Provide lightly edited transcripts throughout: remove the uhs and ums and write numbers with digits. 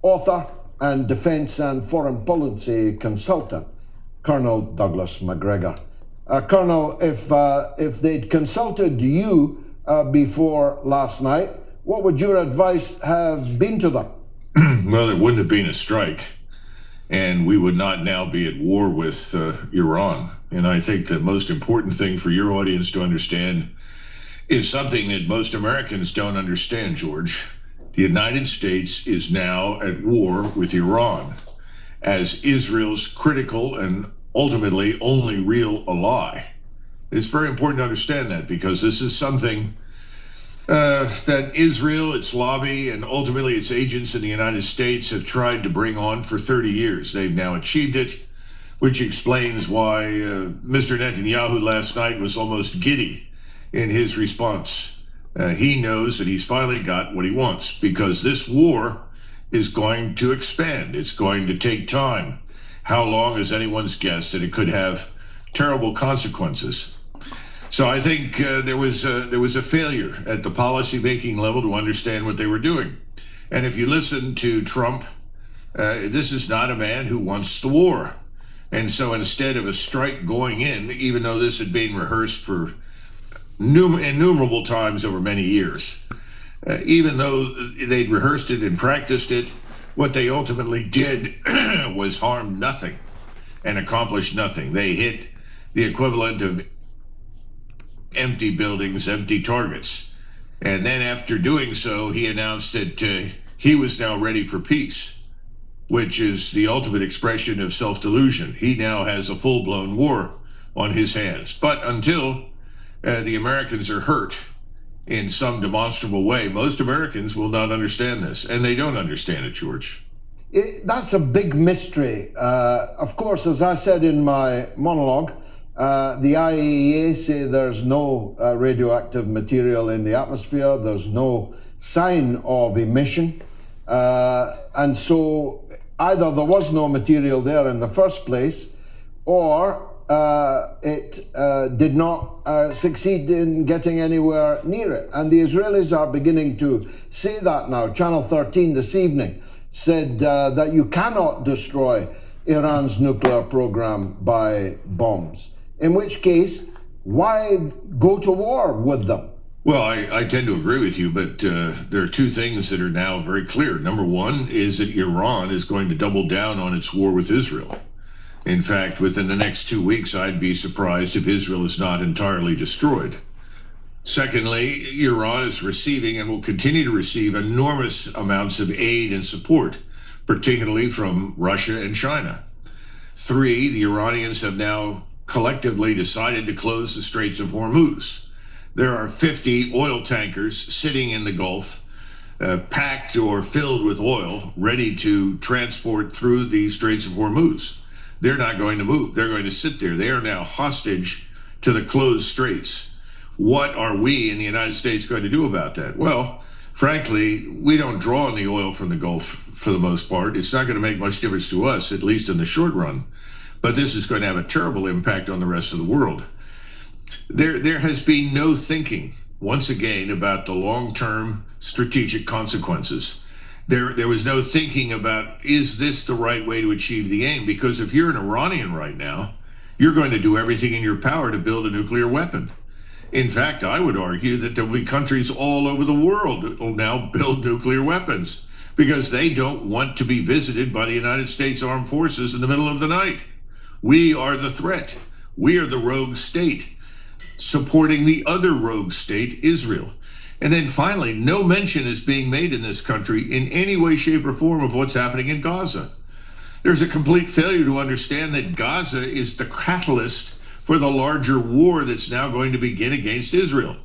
author and defence and foreign policy consultant, Colonel Douglas Macgregor. Colonel, if they'd consulted you before last night, what would your advice have been to them? Well, it wouldn't have been a strike, and we would not now be at war with Iran. And I think the most important thing for your audience to understand is something that most Americans don't understand, George. The United States is now at war with Iran as Israel's critical and ultimately only real ally. It's very important to understand that, because this is something that Israel, its lobby, and ultimately its agents in the United States have tried to bring on for 30 years. They've now achieved it, which explains why Mr. Netanyahu last night was almost giddy in his response. He knows that he's finally got what he wants, because this war is going to expand. It's going to take time. How long is anyone's guess that it could have terrible consequences? So I think there was a failure at the policy-making level to understand what they were doing. And if you listen to Trump, this is not a man who wants the war. And so instead of a strike going in, even though this had been rehearsed for innumerable times over many years, even though they'd rehearsed it and practiced it, what they ultimately did was harm nothing and accomplish nothing. They hit the equivalent of empty buildings, empty targets. And then after doing so, he announced that he was now ready for peace, which is the ultimate expression of self-delusion. He now has a full-blown war on his hands. But until the Americans are hurt in some demonstrable way, most Americans will not understand this, and they don't understand it, George. That's a big mystery. Of course, as I said in my monologue, the IAEA say there's no radioactive material in the atmosphere. There's no sign of emission. And so either there was no material there in the first place, or it did not succeed in getting anywhere near it. And the Israelis are beginning to say that now. Channel 13 this evening said that you cannot destroy Iran's nuclear program by bombs. In which case, why go to war with them? Well, I tend to agree with you, but there are two things that are now very clear. Number one is that Iran is going to double down on its war with Israel. In fact, within the next 2 weeks, I'd be surprised if Israel is not entirely destroyed. Secondly, Iran is receiving and will continue to receive enormous amounts of aid and support, particularly from Russia and China. Three, the Iranians have now collectively decided to close the Straits of Hormuz. There are 50 oil tankers sitting in the Gulf, packed or filled with oil, ready to transport through the Straits of Hormuz. They're not going to move. They're going to sit there. They are now hostage to the closed straits. What are we in the United States going to do about that? Well, frankly, we don't draw on the oil from the Gulf for the most part. It's not going to make much difference to us, at least in the short run. But this is going to have a terrible impact on the rest of the world. There has been no thinking, once again, about the long-term strategic consequences. There was no thinking about, is this the right way to achieve the aim? Because if you're an Iranian right now, you're going to do everything in your power to build a nuclear weapon. In fact, I would argue that there will be countries all over the world that will now build nuclear weapons because they don't want to be visited by the United States Armed Forces in the middle of the night. We are the threat. We are the rogue state supporting the other rogue state, Israel. And then finally, no mention is being made in this country in any way, shape, or form of what's happening in Gaza. There's a complete failure to understand that Gaza is the catalyst for the larger war that's now going to begin against Israel.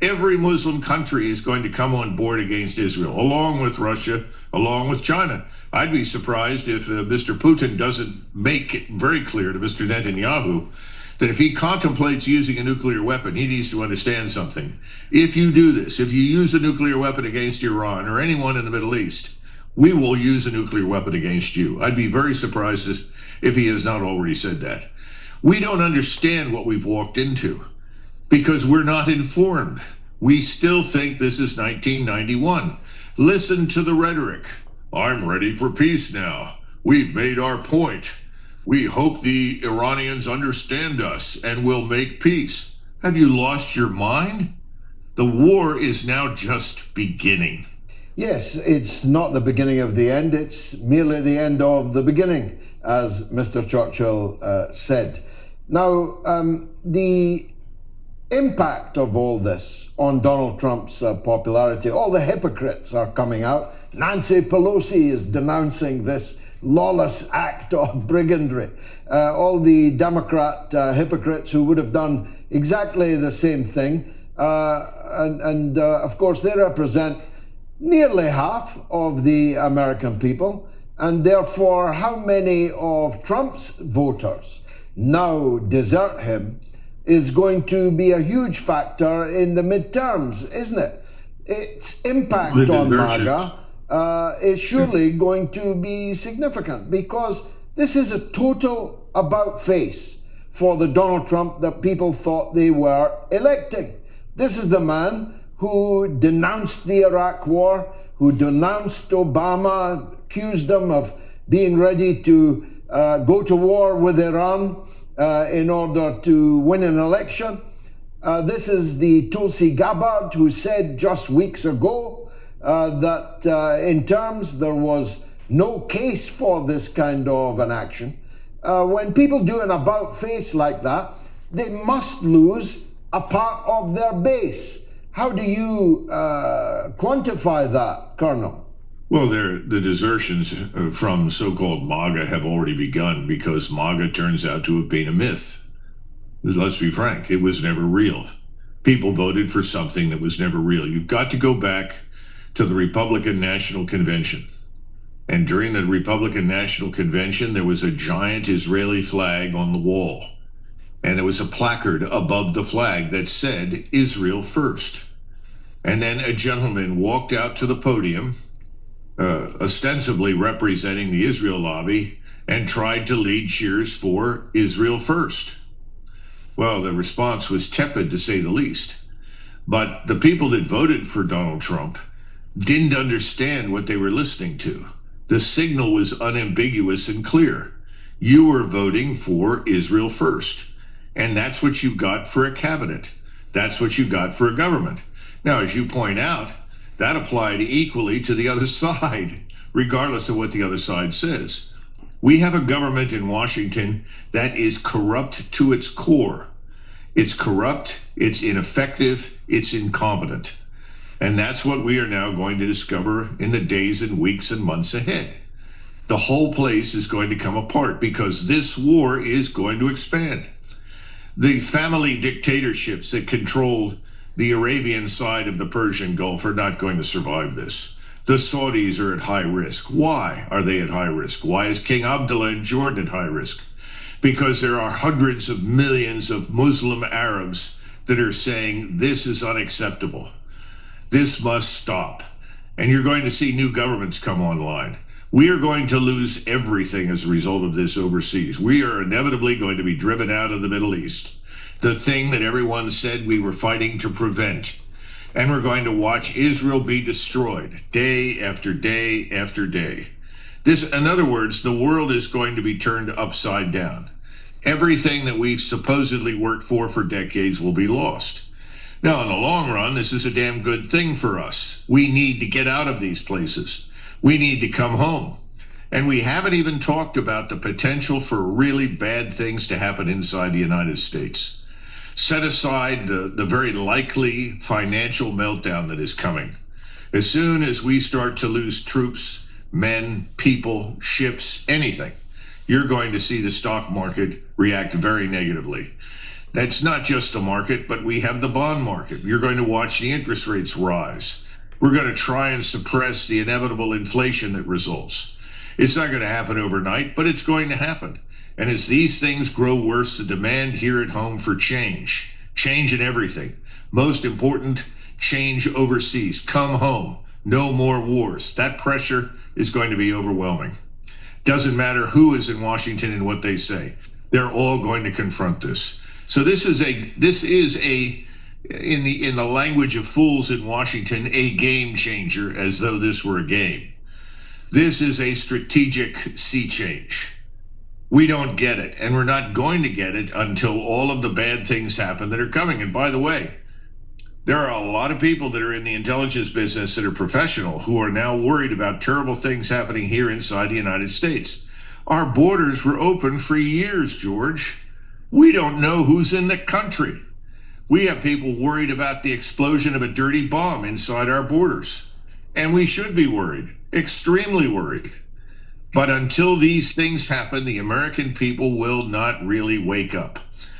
Every Muslim country is going to come on board against Israel, along with Russia, along with China. I'd be surprised if Mr. Putin doesn't make it very clear to Mr. Netanyahu that if he contemplates using a nuclear weapon, he needs to understand something. If you do this, if you use a nuclear weapon against Iran or anyone in the Middle East, we will use a nuclear weapon against you. I'd be very surprised if he has not already said that. We don't understand what we've walked into because we're not informed. We still think this is 1991. Listen to the rhetoric. I'm ready for peace now. We've made our point. We hope the Iranians understand us and will make peace. Have you lost your mind? The war is now just beginning. Yes, it's not the beginning of the end, it's merely the end of the beginning, as Mr. Churchill said. Now, the impact of all this on Donald Trump's popularity, all the hypocrites are coming out. Nancy Pelosi is denouncing this lawless act of brigandry. All the Democrat hypocrites who would have done exactly the same thing. Of course, they represent nearly half of the American people. And therefore, how many of Trump's voters now desert him is going to be a huge factor in the midterms, isn't it? Its impact on MAGA is surely going to be significant, because this is a total about-face for the Donald Trump that people thought they were electing. This is the man who denounced the Iraq War, who denounced Obama, accused him of being ready to go to war with Iran in order to win an election. This is the Tulsi Gabbard who said just weeks ago that in terms there was no case for this kind of an action. When people do an about-face like that, they must lose a part of their base. How do you quantify that, Colonel? Well, the desertions from so-called MAGA have already begun, because MAGA turns out to have been a myth. Let's be frank, it was never real. People voted for something that was never real. You've got to go back to the Republican National Convention. And during the Republican National Convention, there was a giant Israeli flag on the wall. And there was a placard above the flag that said, Israel first. And then a gentleman walked out to the podium, ostensibly representing the Israel lobby, and tried to lead cheers for Israel first. Well, the response was tepid, to say the least. But the people that voted for Donald Trump didn't understand what they were listening to. The signal was unambiguous and clear. You were voting for Israel first. And that's what you got for a cabinet. That's what you got for a government. Now, as you point out, that applied equally to the other side, regardless of what the other side says. We have a government in Washington that is corrupt to its core. It's corrupt, it's ineffective, it's incompetent. And that's what we are now going to discover in the days and weeks and months ahead. The whole place is going to come apart, because this war is going to expand. The family dictatorships that controlled the Arabian side of the Persian Gulf are not going to survive this. The Saudis are at high risk. Why are they at high risk? Why is King Abdullah in Jordan at high risk? Because there are hundreds of millions of Muslim Arabs that are saying this is unacceptable. This must stop. And you're going to see new governments come online. We are going to lose everything as a result of this overseas. We are inevitably going to be driven out of the Middle East, the thing that everyone said we were fighting to prevent. And we're going to watch Israel be destroyed day after day after day. In other words, the world is going to be turned upside down. Everything that we've supposedly worked for decades will be lost. Now, in the long run, this is a damn good thing for us. We need to get out of these places. We need to come home. And we haven't even talked about the potential for really bad things to happen inside the United States. Set aside the very likely financial meltdown that is coming. As soon as we start to lose troops, men, people, ships, anything, you're going to see the stock market react very negatively. That's not just the market, but we have the bond market. You're going to watch the interest rates rise. We're going to try and suppress the inevitable inflation that results. It's not going to happen overnight, but it's going to happen. And as these things grow worse, the demand here at home for change in everything. Most important, change overseas. Come home. No more wars. That pressure is going to be overwhelming. Doesn't matter who is in Washington and what they say. They're all going to confront this. So this is a in the language of fools in Washington, a game changer, as though this were a game. This is a strategic sea change. We don't get it, and we're not going to get it until all of the bad things happen that are coming. And by the way, there are a lot of people that are in the intelligence business that are professional who are now worried about terrible things happening here inside the United States. Our borders were open for years, George. We don't know who's in the country. We have people worried about the explosion of a dirty bomb inside our borders. And we should be worried, extremely worried. But until these things happen, the American people will not really wake up.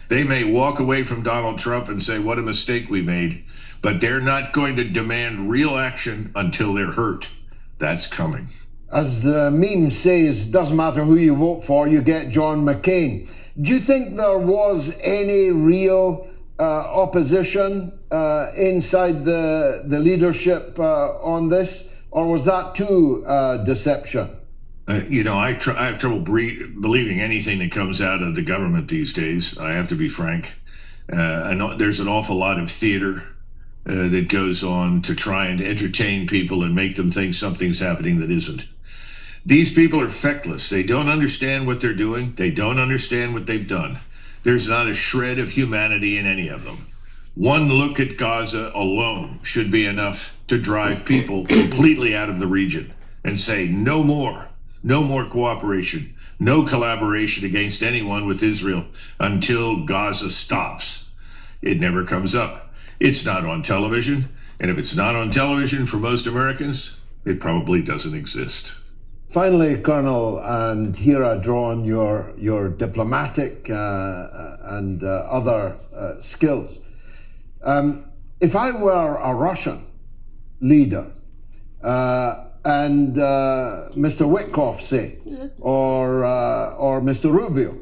They may walk away from Donald Trump and say, what a mistake we made, but they're not going to demand real action until they're hurt. That's coming. As the meme says, doesn't matter who you vote for, you get John McCain. Do you think there was any real opposition inside the leadership on this, or was that too deception? I have trouble believing anything that comes out of the government these days. I have to be frank. I know there's an awful lot of theater that goes on to try and entertain people and make them think something's happening that isn't. These people are feckless. They don't understand what they're doing. They don't understand what they've done. There's not a shred of humanity in any of them. One look at Gaza alone should be enough to drive people completely out of the region and say, no more cooperation, no collaboration against anyone with Israel until Gaza stops. It never comes up. It's not on television. And if it's not on television for most Americans, it probably doesn't exist. Finally, Colonel, and here I draw on your diplomatic and other skills. If I were a Russian leader, and Mr. Witkoff, say, or Mr. Rubio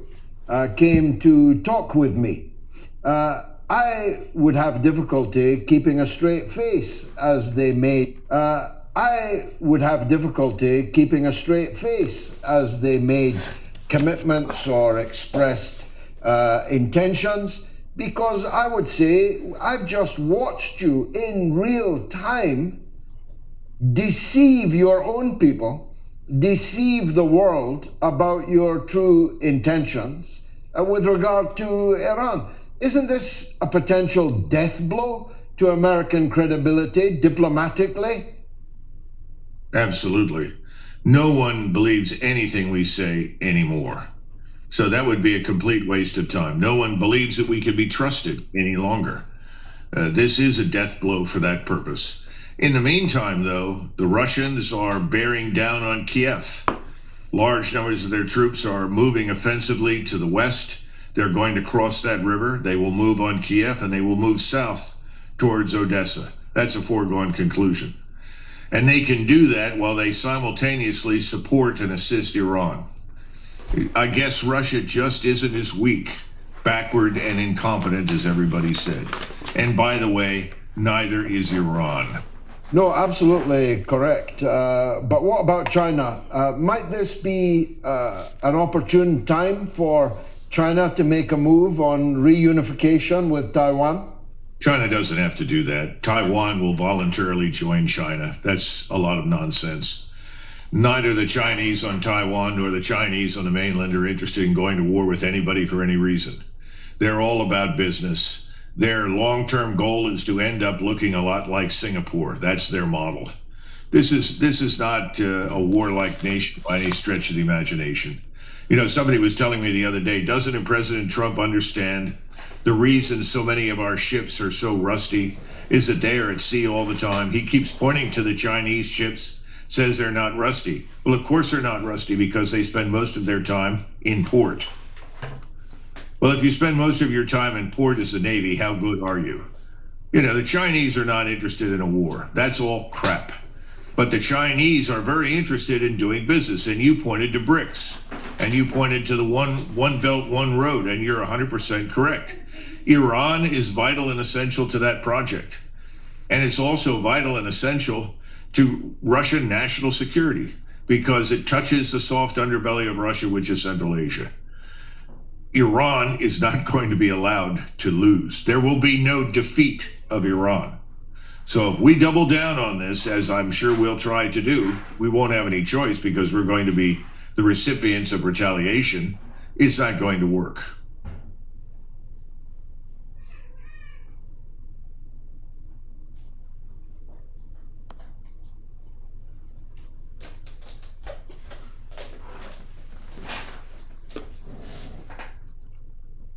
came to talk with me, I would have difficulty keeping a straight face as they made. I would have difficulty keeping a straight face as they made commitments or expressed intentions, because I would say, I've just watched you in real time deceive your own people, deceive the world about your true intentions with regard to Iran. Isn't this a potential death blow to American credibility diplomatically? Absolutely. No one believes anything we say anymore. So that would be a complete waste of time. No one believes that we can be trusted any longer. This is a death blow for that purpose. In the meantime, though, the Russians are bearing down on Kiev. Large numbers of their troops are moving offensively to the west. They're going to cross that river. They will move on Kiev, and they will move south towards Odessa. That's a foregone conclusion. And they can do that while they simultaneously support and assist Iran. I guess Russia just isn't as weak, backward, and incompetent as everybody said. And by the way, neither is Iran. No, absolutely correct. But what about China? Might this be an opportune time for China to make a move on reunification with Taiwan? China doesn't have to do that. Taiwan will voluntarily join China. That's a lot of nonsense. Neither the Chinese on Taiwan nor the Chinese on the mainland are interested in going to war with anybody for any reason. They're all about business. Their long-term goal is to end up looking a lot like Singapore. That's their model. This is not a warlike nation by any stretch of the imagination. You know, somebody was telling me the other day, doesn't President Trump understand the reason so many of our ships are so rusty is that they are at sea all the time? He keeps pointing to the Chinese ships, says they're not rusty. Well, of course they're not rusty, because they spend most of their time in port. Well, if you spend most of your time in port as a Navy, how good are you? You know, the Chinese are not interested in a war. That's all crap. But the Chinese are very interested in doing business. And you pointed to BRICS, and you pointed to the one belt, one road, and you're 100% correct. Iran is vital and essential to that project. And it's also vital and essential to Russian national security, because it touches the soft underbelly of Russia, which is Central Asia. Iran is not going to be allowed to lose. There will be no defeat of Iran. So if we double down on this, as I'm sure we'll try to do, we won't have any choice because we're going to be the recipients of retaliation. It's not going to work.